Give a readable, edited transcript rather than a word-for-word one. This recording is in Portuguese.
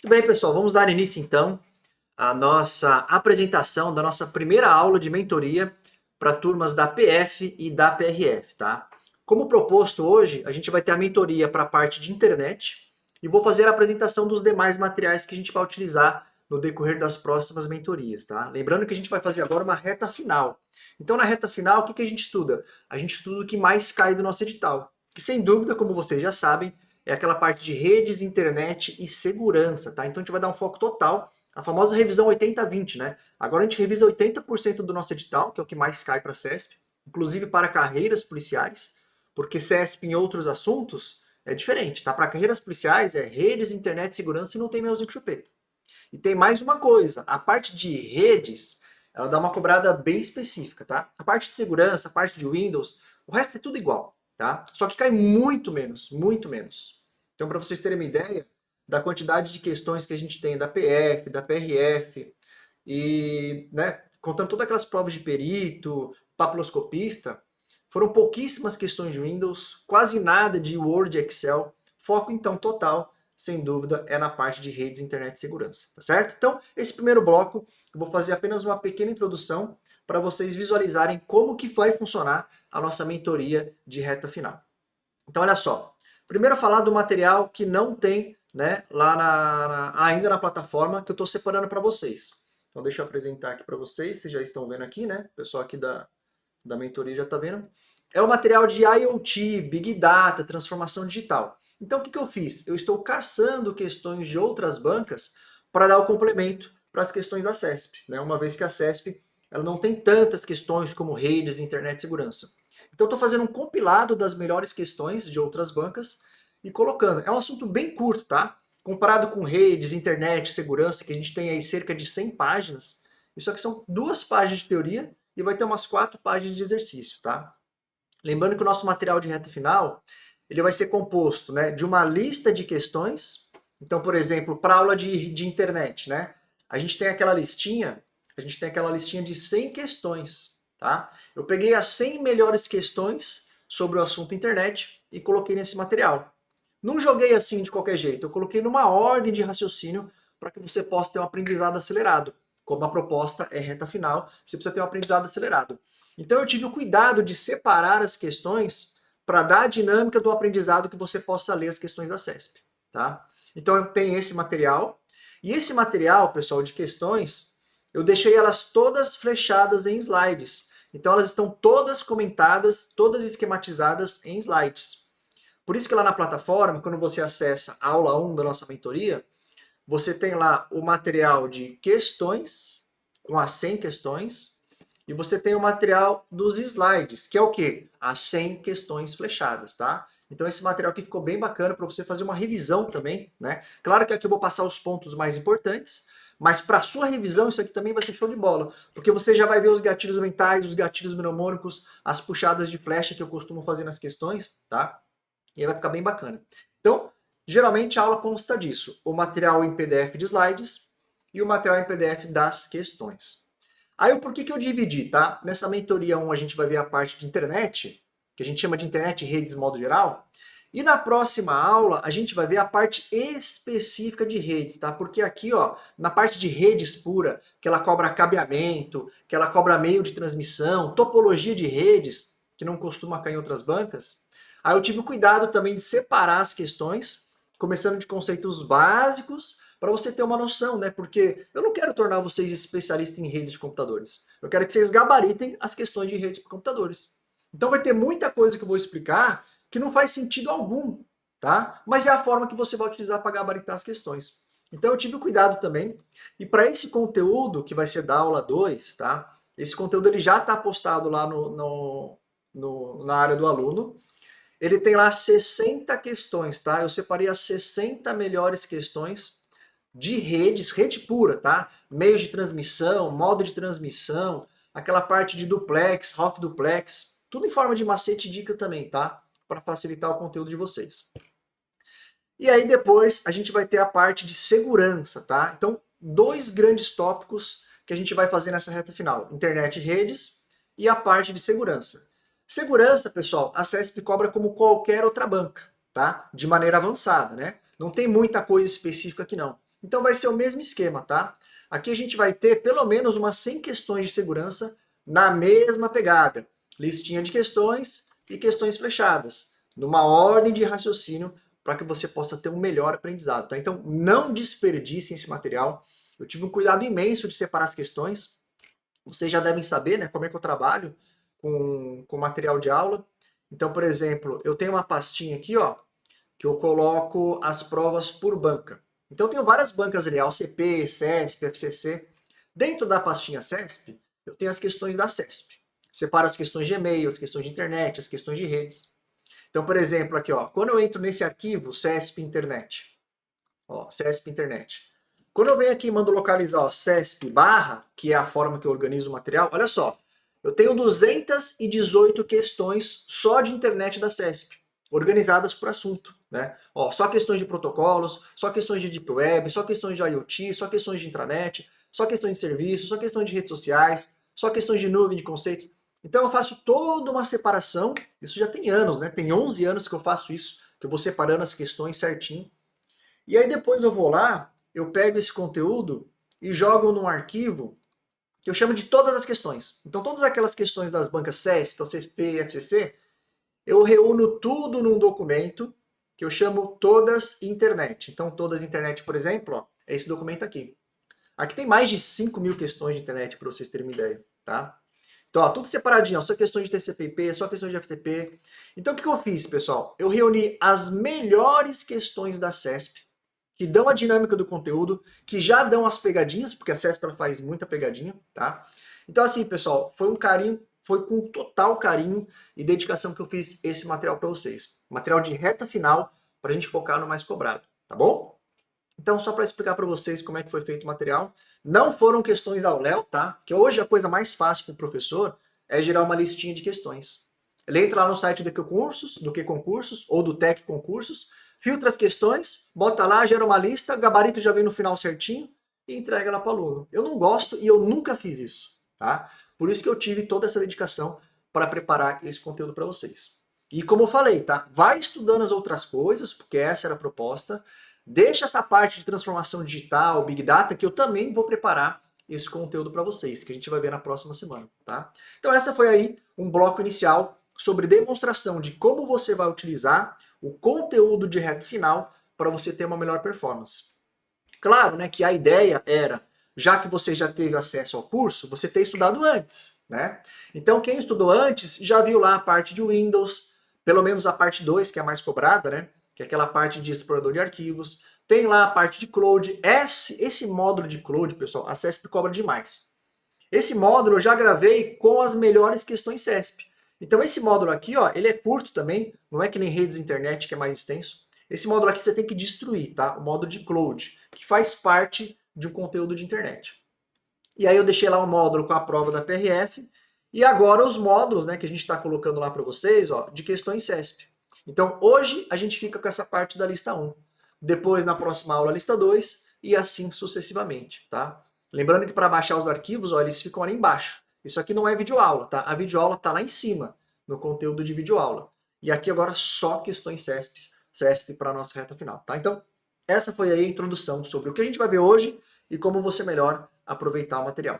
Muito bem, pessoal, vamos dar início então à nossa apresentação da nossa primeira aula de mentoria para turmas da PF e da PRF, tá? Como proposto hoje, a gente vai ter a mentoria para a parte de internet e vou fazer a apresentação dos demais materiais que a gente vai utilizar no decorrer das próximas mentorias, tá? Lembrando que a gente vai fazer agora uma reta final. Então, na reta final, o que a gente estuda? A gente estuda o que mais cai do nosso edital, que sem dúvida, como vocês já sabem, é aquela parte de redes, internet e segurança, tá? Então a gente vai dar um foco total, a famosa revisão 80-20, né? Agora a gente revisa 80% do nosso edital, que é o que mais cai para a CESP, inclusive para carreiras policiais, porque CESP em outros assuntos é diferente, tá? Para carreiras policiais é redes, internet, segurança e não tem meuzinho de chupeta. E tem mais uma coisa, a parte de redes, ela dá uma cobrada bem específica, tá? A parte de segurança, a parte de Windows, o resto é tudo igual, tá? Só que cai muito menos, muito menos. Então, para vocês terem uma ideia da quantidade de questões que a gente tem da PF, da PRF, e, né, contando todas aquelas provas de perito, papiloscopista, foram pouquíssimas questões de Windows, quase nada de Word e Excel. Foco, então, total, sem dúvida, é na parte de redes, internet e segurança, tá certo? Então, esse primeiro bloco, eu vou fazer apenas uma pequena introdução para vocês visualizarem como que vai funcionar a nossa mentoria de reta final. Então, olha só. Primeiro falar do material que não tem, né, lá ainda na plataforma, que eu estou separando para vocês. Então, deixa eu apresentar aqui para vocês já estão vendo aqui, né? O pessoal aqui da mentoria já está vendo. É o material de IoT, Big Data, transformação digital. Então, o que eu fiz? Eu estou caçando questões de outras bancas para dar o complemento para as questões da CESP, né? Uma vez que a CESP ela não tem tantas questões como redes, internet e segurança. Então, estou fazendo um compilado das melhores questões de outras bancas e colocando. É um assunto bem curto, tá? Comparado com redes, internet, segurança, que a gente tem aí cerca de 100 páginas, isso aqui são 2 páginas de teoria e vai ter umas 4 páginas de exercício, tá? Lembrando que o nosso material de reta final, ele vai ser composto, né, de uma lista de questões. Então, por exemplo, para aula de internet, né, a gente tem aquela listinha de 100 questões, tá? Eu peguei as 100 melhores questões sobre o assunto internet e coloquei nesse material. Não joguei assim de qualquer jeito, eu coloquei numa ordem de raciocínio para que você possa ter um aprendizado acelerado. Como a proposta é reta final, você precisa ter um aprendizado acelerado. Então eu tive o cuidado de separar as questões para dar a dinâmica do aprendizado que você possa ler as questões da CESP, tá? Então eu tenho esse material, e esse material, pessoal, de questões, eu deixei elas todas flechadas em slides. Então elas estão todas comentadas, todas esquematizadas em slides. Por isso que lá na plataforma, quando você acessa a aula 1 da nossa mentoria, você tem lá o material de questões, com as 100 questões, e você tem o material dos slides, que é o quê? As 100 questões flechadas, tá? Então esse material aqui ficou bem bacana para você fazer uma revisão também, né? Claro que aqui eu vou passar os pontos mais importantes, mas para sua revisão isso aqui também vai ser show de bola, porque você já vai ver os gatilhos mentais, os gatilhos mnemônicos, as puxadas de flecha que eu costumo fazer nas questões, tá? E aí vai ficar bem bacana. Então, geralmente a aula consta disso, o material em PDF de slides e o material em PDF das questões. Aí o porquê que eu dividi, tá? Nessa mentoria 1 a gente vai ver a parte de internet, que a gente chama de internet e redes de modo geral, e na próxima aula a gente vai ver a parte específica de redes, tá? Porque aqui, ó, na parte de redes pura, que ela cobra cabeamento, que ela cobra meio de transmissão, topologia de redes, que não costuma cair em outras bancas, aí eu tive o cuidado também de separar as questões, começando de conceitos básicos, para você ter uma noção, né? Porque eu não quero tornar vocês especialistas em redes de computadores. Eu quero que vocês gabaritem as questões de redes de computadores. Então vai ter muita coisa que eu vou explicar que não faz sentido algum, tá? Mas é a forma que você vai utilizar para gabaritar as questões. Então eu tive o cuidado também. E para esse conteúdo, que vai ser da aula 2, tá? Esse conteúdo ele já está postado lá na área do aluno. Ele tem lá 60 questões, tá? Eu separei as 60 melhores questões de redes, rede pura, tá? Meios de transmissão, modo de transmissão, aquela parte de duplex, off duplex, tudo em forma de macete e dica também, tá? Para facilitar o conteúdo de vocês. E aí depois a gente vai ter a parte de segurança, tá? Então, 2 grandes tópicos que a gente vai fazer nessa reta final: internet e redes e a parte de segurança. Segurança, pessoal, a CESP cobra como qualquer outra banca, tá? De maneira avançada, né? Não tem muita coisa específica aqui não. Então vai ser o mesmo esquema, tá? Aqui a gente vai ter pelo menos umas 100 questões de segurança na mesma pegada. Listinha de questões e questões flechadas, numa ordem de raciocínio para que você possa ter um melhor aprendizado, tá? Então não desperdicem esse material. Eu tive um cuidado imenso de separar as questões. Vocês já devem saber, né, como é que eu trabalho com material de aula. Então, por exemplo, eu tenho uma pastinha aqui, ó, que eu coloco as provas por banca. Então eu tenho várias bancas ali, AUCP, CESP, FCC. Dentro da pastinha CESP, eu tenho as questões da CESP. Separo as questões de e-mail, as questões de internet, as questões de redes. Então, por exemplo, aqui, ó, quando eu entro nesse arquivo CESP Internet, ó, CESP Internet. Quando eu venho aqui e mando localizar, ó, CESP barra, que é a forma que eu organizo o material, olha só, eu tenho 218 questões só de internet da CESP, organizadas por assunto, né? Ó, só questões de protocolos, só questões de Deep Web, só questões de IoT, só questões de intranet, só questões de serviços, só questões de redes sociais, só questões de nuvem, de conceitos. Então eu faço toda uma separação, isso já tem anos, né? Tem 11 anos que eu faço isso, que eu vou separando as questões certinho. E aí depois eu vou lá, eu pego esse conteúdo e jogo num arquivo que eu chamo de todas as questões. Então todas aquelas questões das bancas CESP, OCP, FCC, eu reúno tudo num documento que eu chamo Todas Internet. Então todas Internet, por exemplo, ó, é esse documento aqui. Aqui tem mais de 5.000 questões de internet para vocês terem uma ideia, tá? Então, ó, tudo separadinho, ó, só questões de TCP/IP, só questões de FTP. Então, o que eu fiz, pessoal? Eu reuni as melhores questões da CESP, que dão a dinâmica do conteúdo, que já dão as pegadinhas, porque a CESP ela faz muita pegadinha, tá? Então, assim, pessoal, foi um carinho, foi com total carinho e dedicação que eu fiz esse material para vocês. Material de reta final, para a gente focar no mais cobrado, tá bom? Então, só para explicar para vocês como é que foi feito o material, não foram questões ao Léo, tá? Que hoje a coisa mais fácil para o professor é gerar uma listinha de questões. Ele entra lá no site do que concursos ou do Tec Concursos, filtra as questões, bota lá, gera uma lista, o gabarito já vem no final certinho e entrega lá para o aluno. Eu não gosto e eu nunca fiz isso, tá? Por isso que eu tive toda essa dedicação para preparar esse conteúdo para vocês. E como eu falei, tá? Vai estudando as outras coisas, porque essa era a proposta. Deixa essa parte de transformação digital, Big Data, que eu também vou preparar esse conteúdo para vocês, que a gente vai ver na próxima semana, tá? Então essa foi aí um bloco inicial sobre demonstração de como você vai utilizar o conteúdo de reta final para você ter uma melhor performance. Claro, né, que a ideia era, já que você já teve acesso ao curso, você ter estudado antes, né? Então quem estudou antes já viu lá a parte de Windows, pelo menos a parte 2, que é a mais cobrada, né? Que é aquela parte de explorador de arquivos. Tem lá a parte de Cloud. Esse módulo de Cloud, pessoal, a CESP cobra demais. Esse módulo eu já gravei com as melhores questões CESP. Então esse módulo aqui, ó, ele é curto também, não é que nem redes internet que é mais extenso. Esse módulo aqui você tem que destruir, tá? O módulo de Cloud, que faz parte de um conteúdo de internet. E aí eu deixei lá o módulo com a prova da PRF, e agora os módulos, né, que a gente está colocando lá para vocês, ó, de questões CESP. Então hoje a gente fica com essa parte da lista 1. Depois na próxima aula a lista 2 e assim sucessivamente, tá? Lembrando que para baixar os arquivos, ó, eles ficam ali embaixo. Isso aqui não é videoaula, tá? A videoaula está lá em cima, no conteúdo de videoaula. E aqui agora só questões CESP para a nossa reta final, tá? Então, essa foi aí a introdução sobre o que a gente vai ver hoje e como você melhor aproveitar o material.